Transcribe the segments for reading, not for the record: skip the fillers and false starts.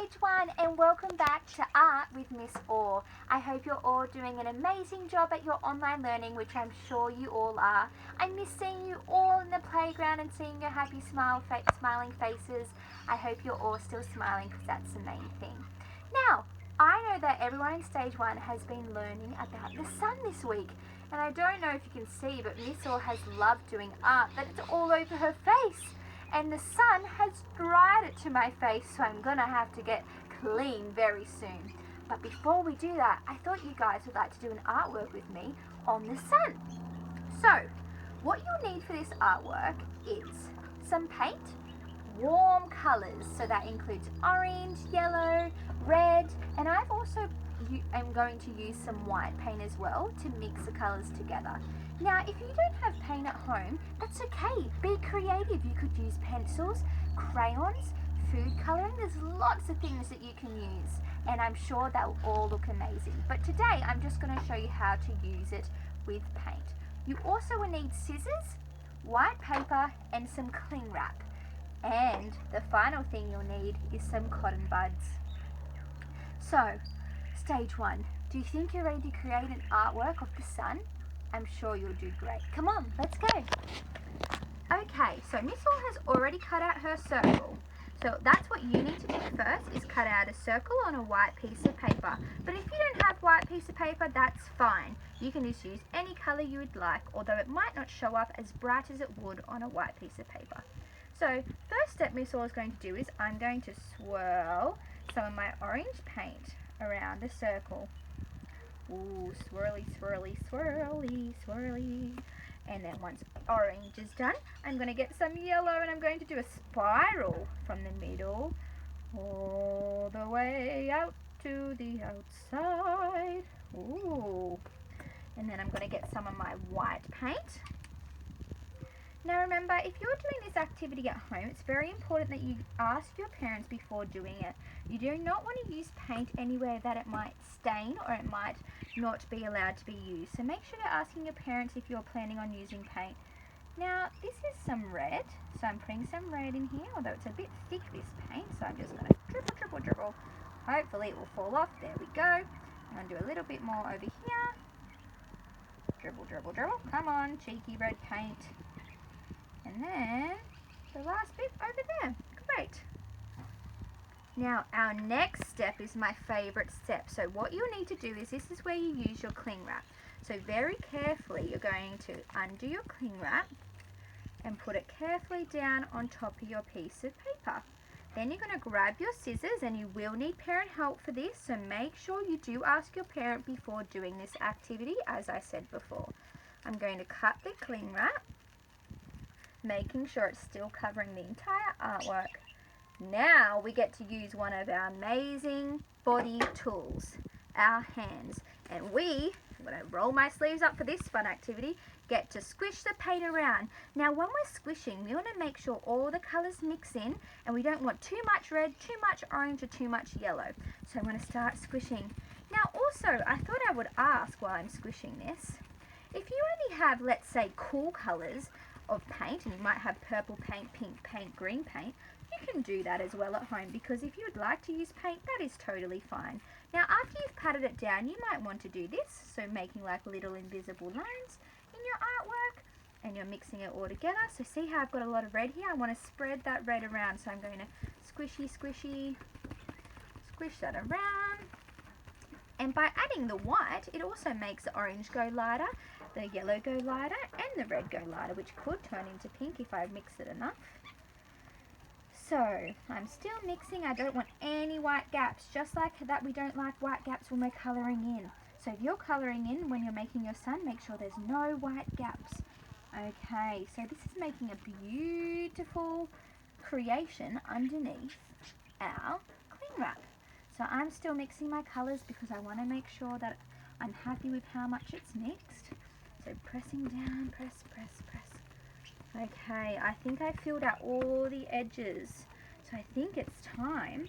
Stage 1 and welcome back to Art with Miss Orr. I hope you're all doing an amazing job at your online learning, which I'm sure you all are. I miss seeing you all in the playground and seeing your happy smiling faces. I hope you're all still smiling because that's the main thing. Now, I know that everyone in Stage 1 has been learning about the sun this week. And I don't know if you can see, but Miss Orr has loved doing art that it's all over her face. And the sun has dried it to my face, so I'm going to have to get clean very soon. But before we do that, I thought you guys would like to do an artwork with me on the sun. So, what you'll need for this artwork is some paint, warm colours, so that includes orange, yellow, red, and I'm going to use some white paint as well to mix the colours together. Now, if you don't have paint at home, that's okay. Be creative. You could use pencils, crayons, food colouring. There's lots of things that you can use, and I'm sure they'll all look amazing. But today, I'm just going to show you how to use it with paint. You also will need scissors, white paper, and some cling wrap. And the final thing you'll need is some cotton buds. So, Stage 1, do you think you're ready to create an artwork of the sun? I'm sure you'll do great. Come on, let's go. Okay, so Miss Orr has already cut out her circle. So that's what you need to do first, is cut out a circle on a white piece of paper. But if you don't have white piece of paper, that's fine. You can just use any colour you would like, although it might not show up as bright as it would on a white piece of paper. So first step Miss Orr is going to do is I'm going to swirl some of my orange paint around the circle. Ooh, swirly, swirly, swirly, swirly. And then once orange is done, I'm going to get some yellow and I'm going to do a spiral from the middle all the way out to the outside. Ooh. And then I'm going to get some of my white paint. Now remember, if you're doing this activity at home, it's very important that you ask your parents before doing it. You do not want to use paint anywhere that it might stain or it might not be allowed to be used. So make sure you're asking your parents if you're planning on using paint. Now this is some red, so I'm putting some red in here, although it's a bit thick, this paint, so I'm just going to dribble, dribble, dribble. Hopefully it will fall off. There we go. I'm going to do a little bit more over here. Dribble, dribble, dribble. Come on, cheeky red paint. And then the last bit over there. Great. Now our next step is my favourite step. So what you'll need to do is, this is where you use your cling wrap. So very carefully you're going to undo your cling wrap and put it carefully down on top of your piece of paper. Then you're going to grab your scissors, and you will need parent help for this, so make sure you do ask your parent before doing this activity, as I said before. I'm going to cut the cling wrap, making sure it's still covering the entire artwork. Now we get to use one of our amazing body tools, our hands. And I'm going to roll my sleeves up for this fun activity, get to squish the paint around. Now when we're squishing, we want to make sure all the colours mix in, and we don't want too much red, too much orange, or too much yellow. So I'm going to start squishing. Now also, I thought I would ask while I'm squishing this, if you only have, let's say, cool colours of paint, and you might have purple paint, pink paint, green paint, you can do that as well at home, because if you would like to use paint, that is totally fine. Now after you've patted it down, you might want to do this, so making like little invisible lines in your artwork, and you're mixing it all together. So see how I've got a lot of red here? I want to spread that red around, so I'm going to squishy, squishy, squish that around. And by adding the white, it also makes the orange go lighter, the yellow go lighter, and the red go lighter, which could turn into pink if I mix it enough. So, I'm still mixing. I don't want any white gaps, just like that we don't like white gaps when we're colouring in. So if you're colouring in when you're making your sun, make sure there's no white gaps. Okay, so this is making a beautiful creation underneath our cling wrap. So I'm still mixing my colours because I want to make sure that I'm happy with how much it's mixed. So pressing down, press, press, press. Okay, I think I filled out all the edges. So I think it's time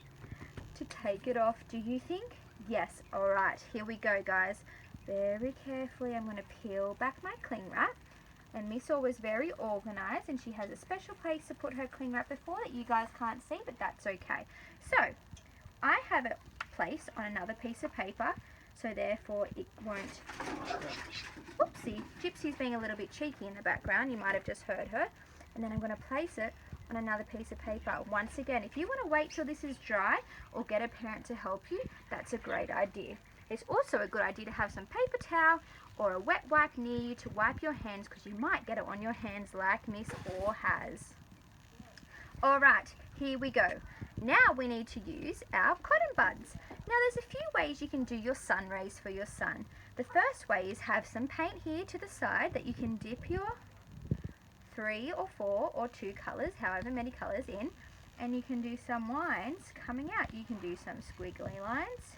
to take it off. Do you think? Yes. Alright, here we go, guys. Very carefully I'm going to peel back my cling wrap. And Miss Orr was very organised, and she has a special place to put her cling wrap before that you guys can't see, but that's okay. So, I have it placed on another piece of paper, so therefore it won't. Whoopsie, Gypsy's being a little bit cheeky in the background. You might have just heard her. And then I'm going to place it on another piece of paper. Once again, if you want to wait till this is dry or get a parent to help you, that's a great idea. It's also a good idea to have some paper towel or a wet wipe near you to wipe your hands, because you might get it on your hands like Miss Orr has. Alright, here we go. Now we need to use our cotton buds. Now there's a few ways you can do your sun rays for your sun. The first way is have some paint here to the side that you can dip your 3 or 4 or 2 colours, however many colours in, and you can do some lines coming out. You can do some squiggly lines.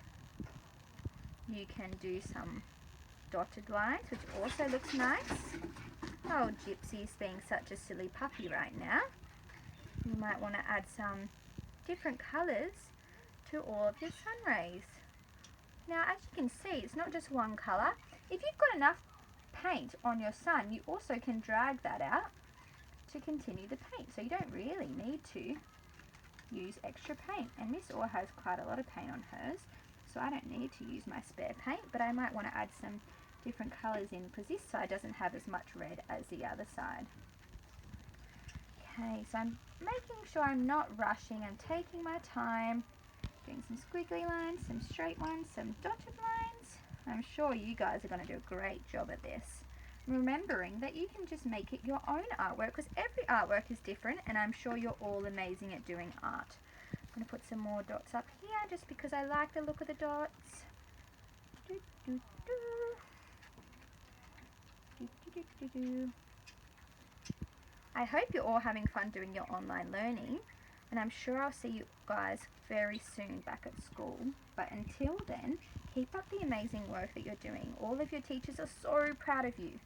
You can do some dotted lines, which also looks nice. Oh, Gypsy's being such a silly puppy right now. You might want to add some different colours to all of your sun rays. Now, as you can see, it's not just one colour. If you've got enough paint on your sun, you also can drag that out to continue the paint. So you don't really need to use extra paint. And Miss Orr has quite a lot of paint on hers, so I don't need to use my spare paint, but I might want to add some different colours in, because this side doesn't have as much red as the other side. Okay, so I'm making sure I'm not rushing. I'm taking my time, doing some squiggly lines, some straight ones, some dotted lines. I'm sure you guys are going to do a great job at this. Remembering that you can just make it your own artwork, because every artwork is different, and I'm sure you're all amazing at doing art. I'm going to put some more dots up here just because I like the look of the dots. Do, do, do. Do, do, do, do, do. I hope you're all having fun doing your online learning, and I'm sure I'll see you guys very soon back at school. But until then, keep up the amazing work that you're doing. All of your teachers are so proud of you.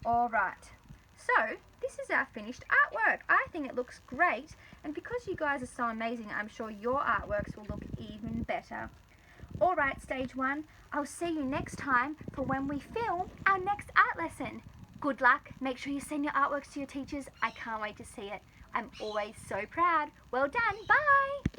Alright, so this is our finished artwork. I think it looks great, and because you guys are so amazing, I'm sure your artworks will look even better. Alright, stage 1, I'll see you next time for when we film our next art lesson. Good luck. Make sure you send your artworks to your teachers. I can't wait to see it. I'm always so proud. Well done. Bye.